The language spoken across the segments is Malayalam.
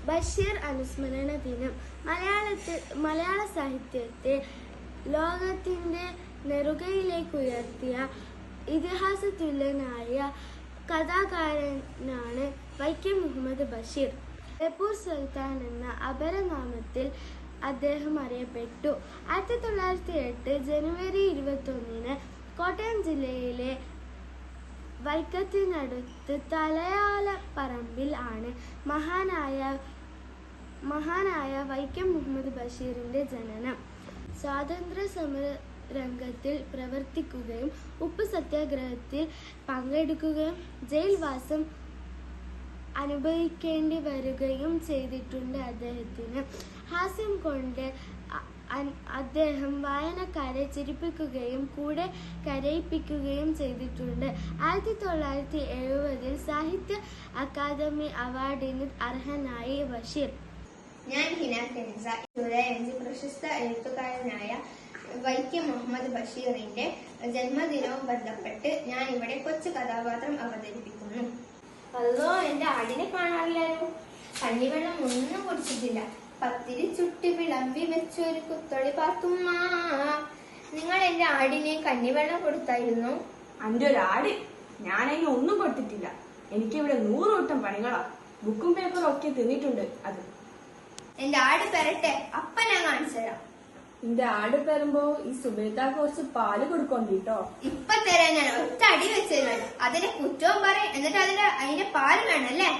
ബഷീർ അനുസ്മരണ ദിനം മലയാള സാഹിത്യത്തെ ലോകത്തിന്റെ നെറുകയിലേക്ക് ഉയർത്തിയ ഇതിഹാസതുല്യനായ കഥാകാരനാണ് വൈക്കം മുഹമ്മദ് ബഷീർ. ബേപ്പൂർ സുൽത്താൻ എന്ന അപരനാമത്തിൽ അദ്ദേഹം അറിയപ്പെട്ടു. 1908 ജനുവരി 21 കോട്ടയം ജില്ലയിലെ വൈക്കത്തിനടുത്ത് തലയോലപ്പറമ്പിൽ ആണ് മഹാനായ വൈക്കം മുഹമ്മദ് ബഷീറിന്റെ ജനനം. സ്വാതന്ത്ര്യ സമര രംഗത്തിൽ പ്രവർത്തിക്കുകയും ഉപ്പ് സത്യാഗ്രഹത്തിൽ പങ്കെടുക്കുകയും ജയിൽവാസം അനുഭവിക്കേണ്ടി വരികയും ചെയ്തിട്ടുണ്ട്. അദ്ദേഹത്തിന് ഹാസ്യം കൊണ്ട് അദ്ദേഹം വായനക്കാരെ ചിരിപ്പിക്കുകയും കൂടെ കരയിപ്പിക്കുകയും ചെയ്തിട്ടുണ്ട്. 1970 സാഹിത്യ അക്കാദമി അവാർഡിന് അർഹനായി ബഷീർ. ഞാൻ ഹിന കെൻസ. ജൂലൈ 5 പ്രശസ്ത എഴുത്തുകാരനായ വൈക്കം മുഹമ്മദ് ബഷീറിന്റെ ജന്മദിനവും ബന്ധപ്പെട്ട് ഞാൻ ഇവിടെ കൊച്ചു കഥാപാത്രം അവതരിപ്പിക്കുന്നു. അല്ലോ, എന്റെ ആടിനെ കാണാറില്ലായിരുന്നു. കഞ്ഞിവെള്ളം ഒന്നും കുടിച്ചിട്ടില്ല. പത്തിരി ചുട്ടി വിളമ്പി വെച്ചൊരു കുത്തൊളി പാത്തുമ്മ. നിങ്ങൾ എന്റെ ആടിനെ കഞ്ഞിവെള്ളം കൊടുത്തായിരുന്നു? അന്റെ ഒരു ആട് ഞാനതിന് ഒന്നും കൊടുത്തിട്ടില്ല. എനിക്കിവിടെ 100 വട്ടം പണികളാ. ബുക്കും പേപ്പറും ഒക്കെ തിന്നിട്ടുണ്ട്. അത് എന്റെ ആട് പെരട്ടെ, അപ്പ ഞാൻ കാണിച്ചു തരാം. എന്റെ ആട് പെറുമ്പോ ഈ സുബേദാക്ക് കുറച്ച് പാല് കൊടുക്കോണ്ടിട്ടോ. ഇപ്പൊ തരാൻ ഞാൻ ഒറ്റ അടി വെച്ചാൽ അതിന്റെ കുറ്റവും പറയും, എന്നിട്ട് അതിന്റെ പാല് വേണല്ലേ.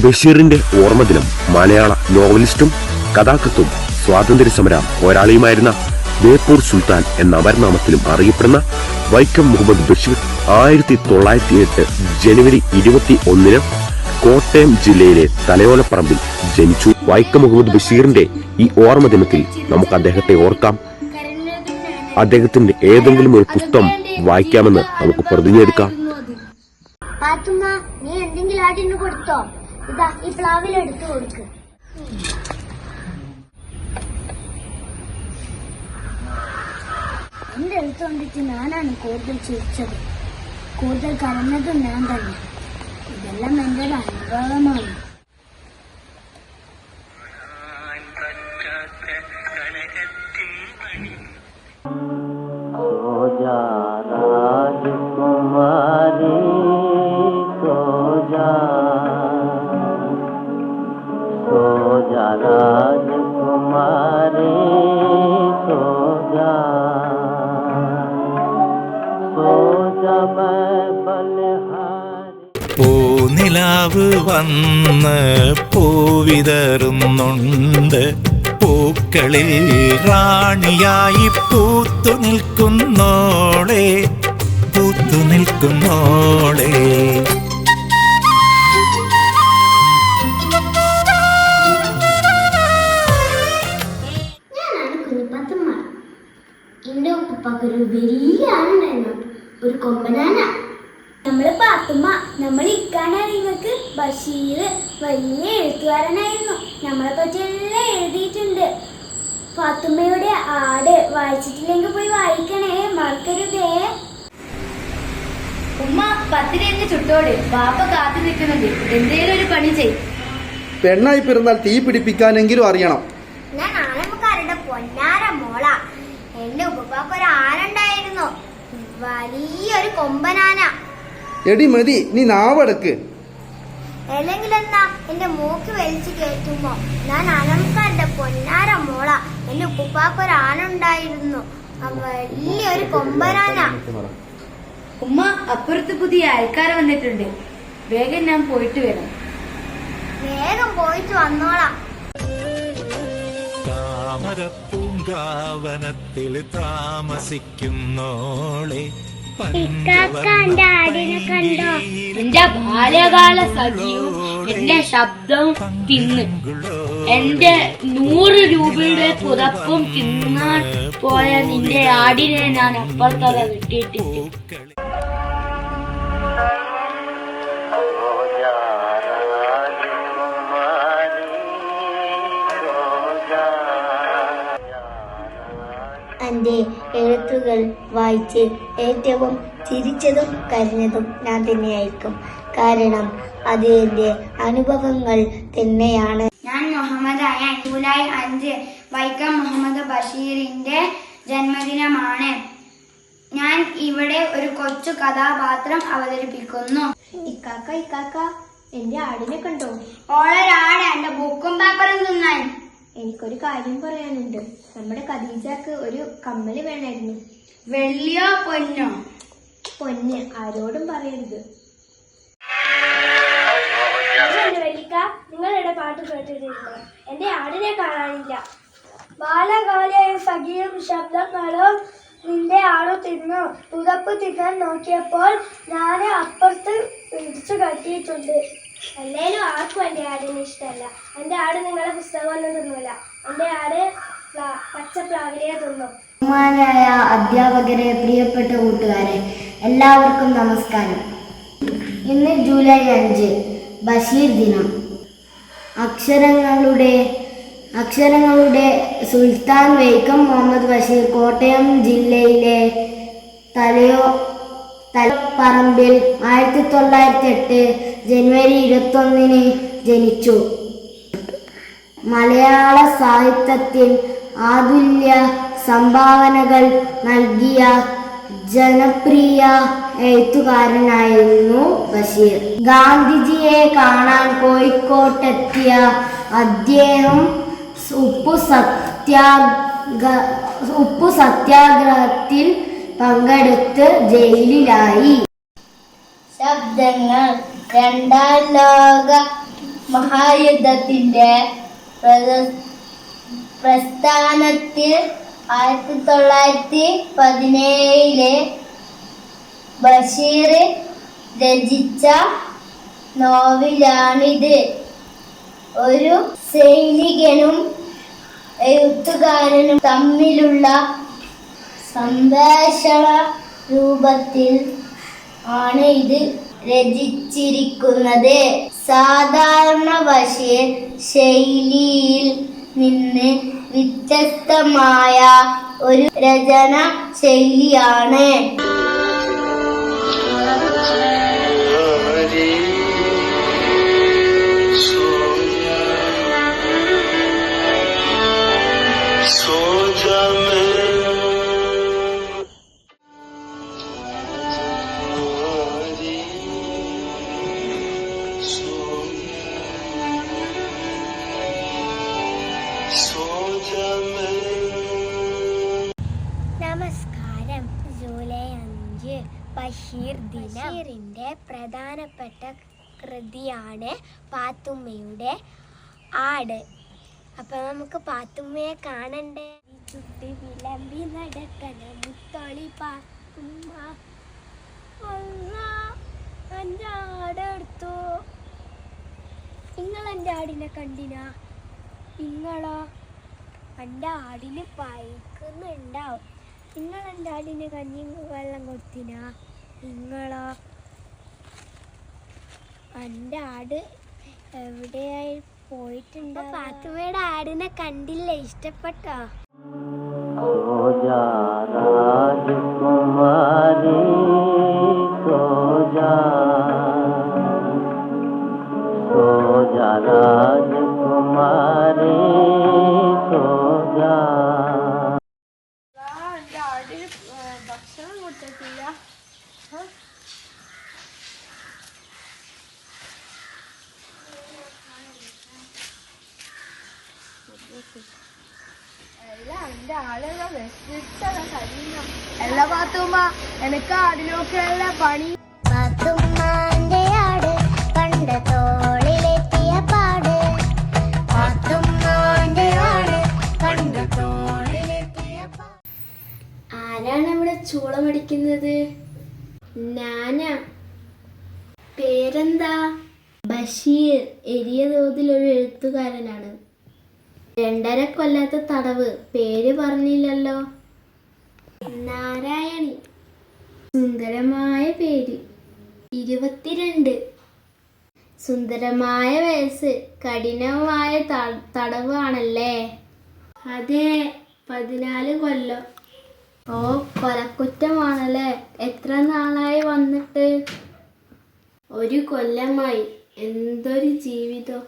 ബഷീറിന്റെ ഓർമ്മദിനം മലയാള നോവലിസ്റ്റും കഥാകൃത്തും സ്വാതന്ത്ര്യ സമര പോരാളിയുമായിരുന്ന ബേപ്പൂർ സുൽത്താൻ എന്ന അപരനാമത്തിലും അറിയപ്പെടുന്ന വൈക്കം മുഹമ്മദ് ബഷീർ 1908 ജനുവരി 21 കോട്ടയം ജില്ലയിലെ തലയോലപ്പറമ്പിൽ ജനിച്ചു. വൈക്കം മുഹമ്മദ് ബഷീറിന്റെ ഈ ഓർമ്മദിനത്തിൽ നമുക്ക് അദ്ദേഹത്തെ ഓർക്കാം. അദ്ദേഹത്തിന്റെ ഏതെങ്കിലും ഒരു പുസ്തകം വായിക്കാമെന്ന് നമുക്ക് പ്രതിജ്ഞയെടുക്കാം. നീ എന്തെങ്കിലും ആടിന് കൊടുത്തോ? ഇതാ ഈ പ്ലാവിലെടുത്ത് കൊടുക്ക്. എന്റെ എഴുത്ത് കണ്ടിട്ട് ഞാനാണ് കൂടുതൽ ചിരിച്ചത്. കൂടുതൽ കരഞ്ഞതും ഞാൻ തന്നെ. ഇതെല്ലാം എന്റെ ഒരു അനുഭവമാണ്. പൂനിലാവ് വന്ന് പൂവിതറുന്നുണ്ട്. പൂക്കളിൽ റാണിയായി പൂത്തു നിൽക്കുന്നോളെ. ഞാനാണ് കുഞ്ഞിപ്പാത്തമ്മ. എന്റെ ഉപ്പാക്കൊരു വലിയ ആളുണ്ടായിരുന്നു, ഒരു കൊമ്പനാന. നമ്മള് പാത്തുമ്മ. നമ്മൾ ഇക്കാണ് നിങ്ങൾക്ക്. ബഷീർ വലിയ എഴുത്തുകാരനായിരുന്നു. നമ്മളെ പറ്റി എല്ലാം എഴുതിയിട്ടുണ്ട്. പാത്തുമ്മയുടെ ആട് വായിച്ചിട്ടില്ലെങ്കിൽ പോയി വായിക്കണേ, മറക്കരുതേ. ഉമ്മ, പത്തിരി എന്ന് ചുട്ടോട്. ബാപ്പ കാത്തു നിൽക്കുന്നുണ്ട്. എന്തേലും ഒരു പണി ചെയ്യും. പെണ്ണായി പിറന്നാൽ തീ പിടിപ്പിക്കാനെങ്കിലും അറിയണം. ഞാൻ ആലമുക്കാരുടെ പൊന്നാര മോള. എന്റെ ഉപ്പാക്കൊരു ആനുണ്ടായിരുന്നു, വലിയൊരു കൊമ്പനാന. എടി മതി, നീ നാവടക്ക്. അല്ലെങ്കിൽ എന്നാ എന്റെ മൂക്ക് വലിച്ചു കയറ്റുമ്പോ. ഞാൻ ആലമുക്കാരുടെ പൊന്നാര മോള. എന്റെ ഉപ്പാക്കൊരു ആനുണ്ടായിരുന്നു, വലിയൊരു കൊമ്പനാന. ഉമ്മ, അപ്പുറത്ത് പുതിയ ആൾക്കാർ വന്നിട്ടുണ്ട്. വേഗം ഞാൻ പോയിട്ട് വരാം. വേഗം പോയിട്ട് വന്നോളാം. താമരപ്പൂങ്കാവനത്തിൽ താമസിക്കുന്നോളെ. ആടിനെ കണ്ടോ? എന്റെ ബാല്യകാല സഖിയും എന്റെ ശബ്ദം തിന്ന് എന്റെ 100 രൂപയുടെ പുതപ്പും തിന്നാൻ പോയ നിന്റെ ആടിനെ ഞാൻ അപ്പുറത്തറ കിട്ടിയിട്ടില്ല. എന്റെ എഴുത്തുകൾ വായിച്ച് ഏറ്റവും ചിരിച്ചതും കരഞ്ഞതും ഞാൻ തന്നെയായിരിക്കും. കാരണം അതിന്റെ അനുഭവങ്ങൾ തന്നെയാണ്. ഞാൻ മുഹമ്മദ് അയാൻ. ജൂലൈ 5 വൈക്കം മുഹമ്മദ് ബഷീറിന്റെ ജന്മദിനമാണ്. ഞാൻ ഇവിടെ ഒരു കൊച്ചു കഥാപാത്രം അവതരിപ്പിക്കുന്നു. ഇക്കാക്ക എന്റെ ആടിനെ കണ്ടോ? ഓളൊരാട് എന്റെ ബുക്കും പേപ്പറും തിന്നാൻ. എനിക്കൊരു കാര്യം പറയാനുണ്ട്. നമ്മുടെ ഖദീജക്ക് ഒരു കമ്മല് വേണമായിരുന്നു. വെള്ളിയോ പൊന്നോ? പൊന്ന്. ആരോടും പറയരുത്. വെള്ളിക്ക, നിങ്ങളുടെ പാട്ട് കേട്ടിട്ടില്ല. എന്റെ ആടിനെ കാണാനില്ല. ബാലകാലിയായ സഖിയും ശബ്ദങ്ങളും നിന്റെ ആടു തിന്നു. പുതപ്പ് തിന്നാൻ നോക്കിയപ്പോൾ ഞാൻ അപ്പുറത്ത് പിടിച്ചു കെട്ടിയിട്ടുണ്ട്. അല്ലേലും ആർക്കും എൻ്റെ ആടിന് ഇഷ്ടമല്ല. എൻ്റെ ആട് നിങ്ങളെ പുസ്തകമൊന്നും തിന്നൂല. എൻ്റെ ആട് പച്ച പ്ലാവിലെ തിന്നു. ബഹുമാനായ അധ്യാപകരെ, പ്രിയപ്പെട്ട കൂട്ടുകാരെ, എല്ലാവർക്കും നമസ്കാരം. ഇന്ന് ജൂലൈ 5 ബഷീർ ദിനം. അക്ഷരങ്ങളുടെ സുൽത്താൻ വൈക്കം മുഹമ്മദ് ബഷീർ കോട്ടയം ജില്ലയിലെ തലപ്പറമ്പിൽ 1908 ജനുവരി 21 ജനിച്ചു. മലയാള സാഹിത്യത്തിൽ അതുല്യ സംഭാവനകൾ നൽകിയ ജനപ്രിയ എഴുത്തുകാരനായിരുന്നു ബഷീർ. ഗാന്ധിജിയെ കാണാൻ കോഴിക്കോട്ടെത്തിയ അദ്ദേഹം ഉപ്പു സത്യാഗ്രഹത്തിൽ പങ്കെടുത്ത് ജയിലിലായി. ശബ്ദങ്ങൾ. രണ്ടാം ലോക മഹായുദ്ധത്തിന്റെ പ്രസ്ഥാനത്തിൽ 1917 ബഷീർ രചിച്ച നോവലാണിത്. ഒരു സൈനികനും എഴുത്തുകാരനും തമ്മിലുള്ള സംഭാഷണ രൂപത്തിൽ ആണ് ഇത് രചിച്ചിരിക്കുന്നത്. സാധാരണ ബഷീർ ശൈലിയിൽ നിന്ന് വ്യത്യസ്തമായ ഒരു രചന ശൈലിയാണ്. നമസ്കാരം. ജൂലൈ 5 ബഷീർ ദിനം. ബഷീറിന്റെ പ്രധാനപ്പെട്ട കൃതിയാണ് പാത്തുമ്മയുടെ ആട്. അപ്പൊ നമുക്ക് പാത്തുമ്മയെ കാണണ്ടേ? ചുട്ടി വിളമ്പി നടക്കണ മുത്തോളി പാത്തുമ്മ, എൻ്റെ ആടെടുത്തു. നിങ്ങളെൻ്റെ ആടിനെ കണ്ടിനാ? നിങ്ങളോ? എൻ്റെ ആടിന് പയക്കുന്നുണ്ടാവും. നിങ്ങളെൻ്റെ ആടിന് കഞ്ഞി വെള്ളം കൊടുത്തിനാ? നിങ്ങളോ? എൻ്റെ ആട് എവിടെയായി പോയിട്ടുണ്ടോ? പാത്തുമ്മയുടെ ആടിനെ കണ്ടില്ലേ? ഇഷ്ടപ്പെട്ടോ? ഭക്ഷണം കൊടുത്തിട്ടില്ല. എന്റെ ആളുകൾ വിശിഷ്ടത കഴിയുന്ന എല്ലാ പാത്തുമ്മ എനിക്ക് ആടിനൊക്കെയുള്ള പണി. പാത്തുമ്മാന്റെ ആട് കണ്ട തോളിലെത്തിയ പാട്. പാത്തുമ്മാന്റെ ആട് കണ്ട തോളിലെത്തിയ പാട്. ആരാണ് ഇവിടെ ചൂളമടിക്കുന്നത്? ഞാനാ. പേരെന്താ? ബഷീർ. എരിയ തോതിലൊരു എഴുത്തുകാരനാണ്. 2.5 കൊല്ലത്തെ തടവ്. പേര് പറഞ്ഞില്ലല്ലോ. നാരായണി. സുന്ദരമായ പേര്. 22. സുന്ദരമായ വയസ്സ്. കഠിനമായ തടവ് ആണല്ലേ? അതെ, 14 കൊല്ലം. ഓ, കൊലക്കുറ്റമാണല്ലേ? എത്ര നാളായി വന്നിട്ട്? 1 കൊല്ലമായി. എന്തൊരു ജീവിതം.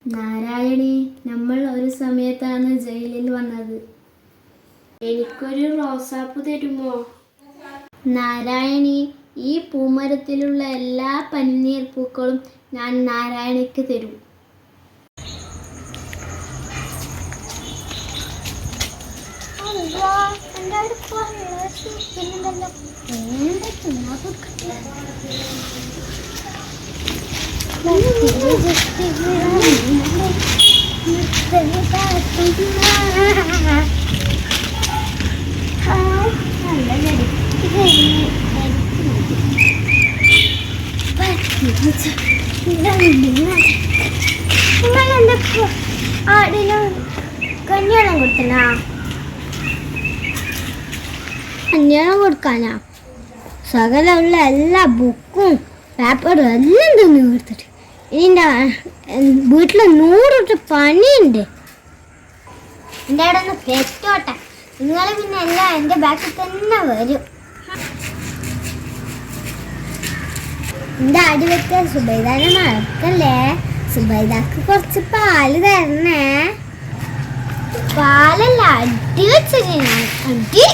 നാരായണി, നമ്മൾ ഒരു സമയത്താണ് ജയിലിൽ വന്നത്. എനിക്കൊരു റോസാപ്പൂ തരുമോ? നാരായണി, ഈ പൂമരത്തിലുള്ള എല്ലാ പനിനീർ പൂക്കളും ഞാൻ നാരായണിക്ക് തരും. കല്യാണം കൊടുത്തനാ? കല്യാണം കൊടുക്കാനാ? സകലമുള്ള എല്ലാ ബുക്കും പേപ്പറും എല്ലാം തന്നെ കൊടുത്തിട്ട് എൻ്റെ വീട്ടിൽ 100 പണിയുണ്ട്. എൻ്റെ അവിടെ ഒന്ന് പെറ്റോട്ടെ. നിങ്ങൾ പിന്നെ എല്ലാം എൻ്റെ ബാക്കിൽ തന്നെ വരും. എൻ്റെ അടി വെക്കാൻ സുബൈദാനെ മറക്കല്ലേ. സുബൈദാക്ക് കുറച്ച് പാല് തരണേ. പാലല്ല, അടി വെച്ചത് ഞാൻ. അടി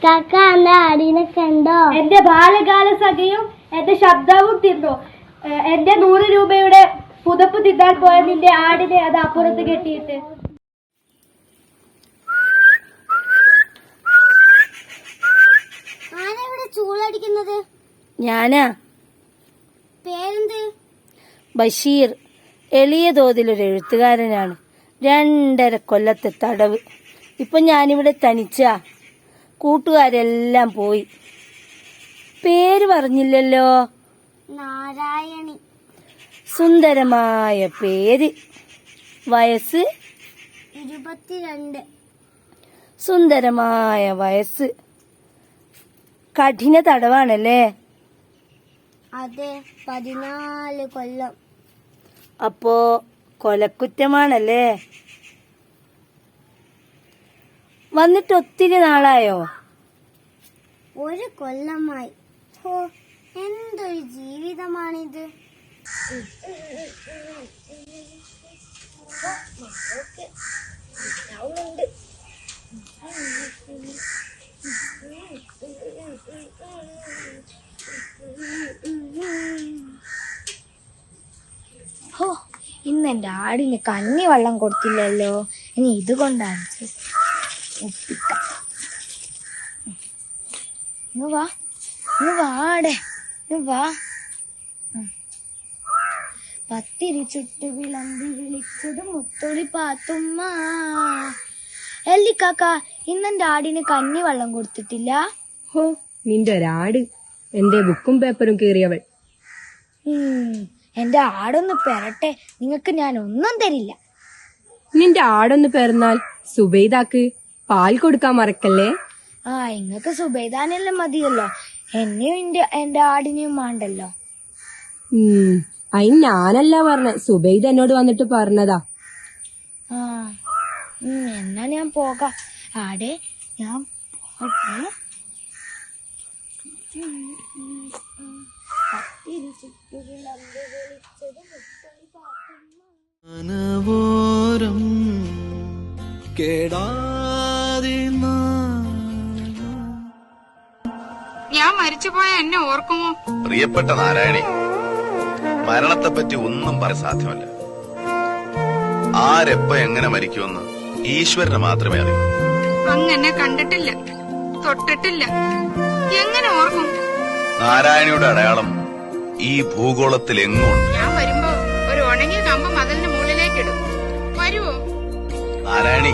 കാക്ക, എന്റെ ആടിനെ കണ്ടോ? എന്റെ ബാലകാല സഖിയും എന്റെ ശബ്ദവും തിന്നു. എന്റെ 100 രൂപയുടെ പുതപ്പ് തിന്നാൻ പോയ നിന്റെ ആടിനെ അത് അപ്പുറത്ത് കെട്ടിയിട്ട്. ആരെവിടെ ചൂളടിക്കുന്നത്? ഞാനാ. പേരെന്ത്? ബഷീർ. എളിയ തോതിലൊരു എഴുത്തുകാരനാണ്. 2.5 കൊല്ലത്തെ തടവ്. ഇപ്പൊ ഞാനിവിടെ തനിച്ചാ. കൂട്ടുകാരെല്ലാം പോയി. പേര് പറഞ്ഞില്ലല്ലോ. നാരായണി. സുന്ദരമായ പേര്. വയസ്സ് 22. സുന്ദരമായ വയസ്സ്. കഠിന തടവാണല്ലേ? അതെ, 14 കൊല്ലം. അപ്പോ കൊലക്കുറ്റമാണല്ലേ? വന്നിട്ട് ഒത്തിരി നാളായോ? 1 കൊല്ലമായി. ഓ, എന്തൊരു ജീവിതമാണിത്. ഹോ, ഇന്ന് എൻ്റെ ആടിന് കഞ്ഞി വെള്ളം കൊടുത്തില്ലല്ലോ. ഇനി ഇതുകൊണ്ടാണ് ഒപ്പിക്കാം. വാ, വാടെ, വാ. പത്തിരി ചുട്ട് വിളമ്പി വിളിച്ചത് മുത്തൊളി പാത്തുമ്മ. എല്ലിക്കാക്ക, ഇന്നെന്റെ ആടിന് കഞ്ഞി വെള്ളം കൊടുത്തിട്ടില്ല. ഹോ, നിന്റെ ഒരാട്, എന്റെ ബുക്കും പേപ്പറും കീറിയവൾ. എന്റെ ആടൊന്ന് പെരട്ടെ, നിങ്ങക്ക് ഞാൻ ഒന്നും തരില്ല. നിന്റെ ആടൊന്ന് പെറന്നാൽ സുബൈദാക്ക് പാൽ കൊടുക്കാൻ മറക്കല്ലേ. ഇങ്ങക്ക് സുബൈദാനെല്ലാം മതിയല്ലോ, എന്നെയും എന്റെ ആടിനെയും വേണ്ടല്ലോ. അയിന് ഞാനല്ല പറഞ്ഞ, സുബൈദ എന്നോട് വന്നിട്ട് പറഞ്ഞതാ. എന്നാ ഞാൻ പോകാം. ആടെ ഞാൻ പോട്ടെ. മനവോരം കേടാതെ ഞാൻ മരിച്ചുപോയ എന്നെ ഓർക്കുമോ? പ്രിയപ്പെട്ട നാരായണി, മരണത്തെപ്പറ്റി ഒന്നും പറയാൻ സാധ്യമല്ല. ആരെപ്പ എങ്ങനെ മരിക്കുമെന്ന് ഈശ്വരന് മാത്രമേ അറിയൂ. അങ്ങനെ കണ്ടിട്ടില്ല, തൊട്ടിട്ടില്ല, എങ്ങനെ ഓർക്കും? നാരായണിയുടെ അടയാളം ഈ ഭൂഗോളത്തിൽ എങ്ങുണ്ട്. ഞാൻ വരുമ്പോ ഒരു ഉണങ്ങിയ കമ്പ് മതിലിന് മുകളിലേക്കിടും. വരുവോ? നാരായണി